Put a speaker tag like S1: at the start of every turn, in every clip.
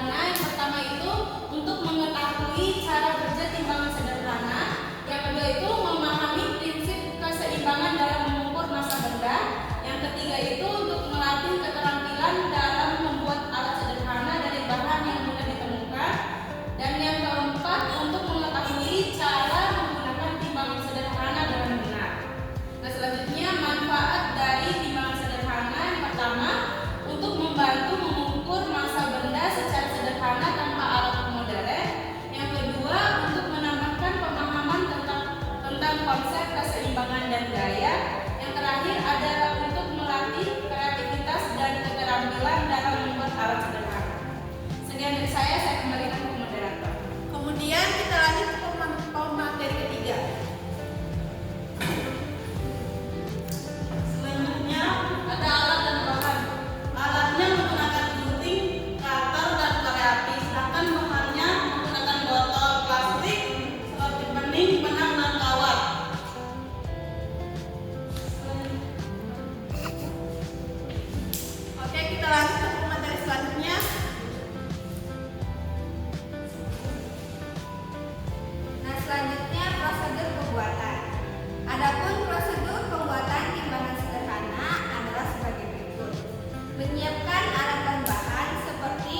S1: sederhana. Yang pertama itu untuk mengetahui cara kerja timbangan sederhana. Yang kedua itu memahami prinsip keseimbangan dalam mengukur massa benda. Yang ketiga itu untuk melatih keterampilan dalam membuat alat sederhana dari bahan yang mudah ditemukan. Dan yang keempat untuk mengetahui cara menggunakan timbangan sederhana dengan benar. Nah, selanjutnya manfaat dari timbangan sederhana. Yang pertama, untuk membantu mengukur massa benda secara sederhana tanpa alat modern. Yang kedua, untuk menambahkan pemahaman tentang konsep keseimbangan dan gaya. Yang terakhir adalah untuk melatih kreativitas dan keterampilan dalam membuat alat sederhana. Sekian dari saya kembalikan ke moderator.
S2: Kemudian kita lanjut ke pemateri ketiga. Selanjutnya ada alat dan bahan. Alatnya menggunakan gunting, cutter, dan korek api. Sedangkan bahannya menggunakan botol plastik, selotip bening, benang, dan kawat. Oke, kita lanjut ke pemateri selanjutnya.
S3: Selanjutnya prosedur pembuatan. Adapun prosedur pembuatan timbangan sederhana adalah sebagai berikut. Menyiapkan alat dan bahan seperti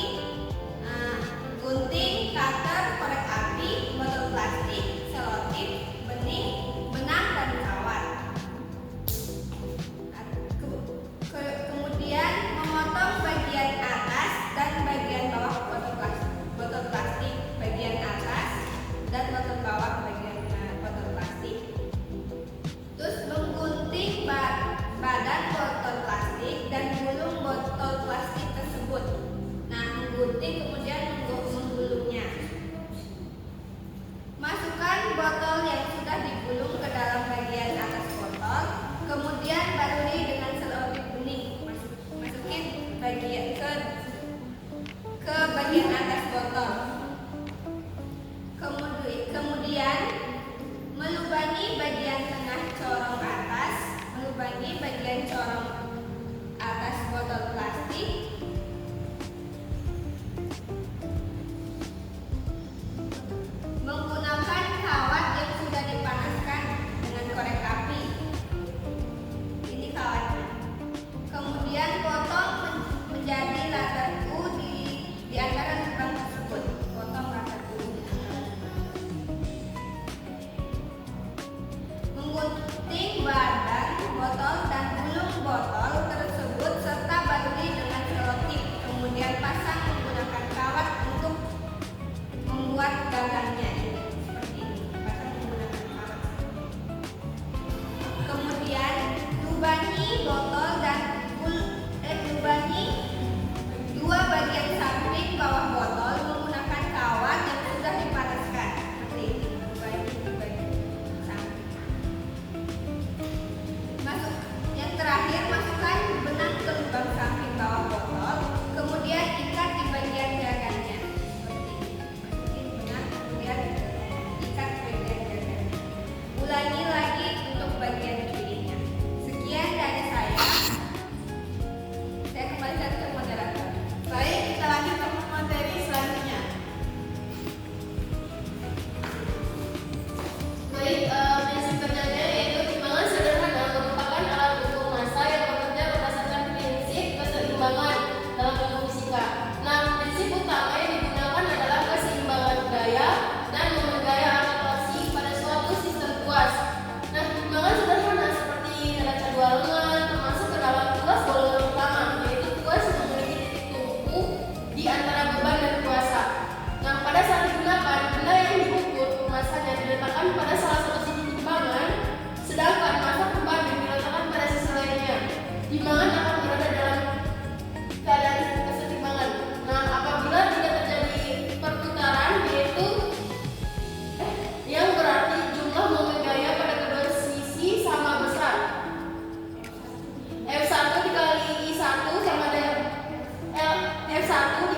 S3: gunting, cutter, korek api, botol plastik, selotip, bening, benang, dan kawat. Kemudian memotong bagian atas dan bagian bawah botol plastik bagian atas dan botol kawat bagian botol plastik. Terus menggunting badan botol plastik dan gulung botol plastik tersebut. Nah, menggunting kemudian menggulungnya. Masukkan botol yang sudah digulung ke dalam bagian atas botol, kemudian baluri dengan selotip bening. Masukin bagian ke bagian atas botol. Kemudian melubangi bagian tengah corong atas, melubangi bagian corong atas botol plastik. Menggunakan kawat yang sudah dipanaskan dengan korek api. Ini kawatnya. Kemudian potong menjadi latar U di antara lubang tersebut. Potong latar U. Menggunting badan botol dan gulung botol tersebut serta baluri dengan selotip. Kemudian pasang menggunakan kawat untuk membuat gagangnya ini seperti ini. Pasang menggunakan kawat. Kemudian lubangi botol dan lubangi dua bagian samping bawah botol menggunakan kawat yang sudah dipanaskan seperti ini. Lubangi samping. Yang terakhir, masukkan benang ke lubang samping bawah botol, kemudian ikat di bagian gagangnya seperti ini. Masukin benang, kemudian ikat di bagian gagangnya. Ulangi lagi untuk bagian kirinya. Sekian dari saya. Saya kembalikan ke moderator.
S2: Baik, kita lanjut ke materi selanjutnya.
S4: Baik, prinsip kerjanya yaitu timbangan sederhana merupakan alat ukur massa yang bekerja berdasarkan prinsip keseimbangan dalam ilmu fisika. Nah, prinsip utama yang digunakan adalah keseimbangan gaya dan menggaya atau torsi pada suatu sistem kuas. Nah, timbangan sederhana seperti neraca dua lengan termasuk ke dalam kuas golongan utama, yaitu kuas yang memiliki titik tumpu di antara beban dan kuasa. Nah, pada saat digunakan, benda yang diukur massanya diletakkan pada salah satu sisi timbangan, sedangkan massa beban yang diletakkan pada sisi lainnya. Timbangan akan berada dalam keadaan kesetimbangan. Nah, apabila tidak terjadi perputaran, yaitu yang berarti jumlah momen gaya pada kedua sisi sama besar. F1 dikali I1 sama dengan F1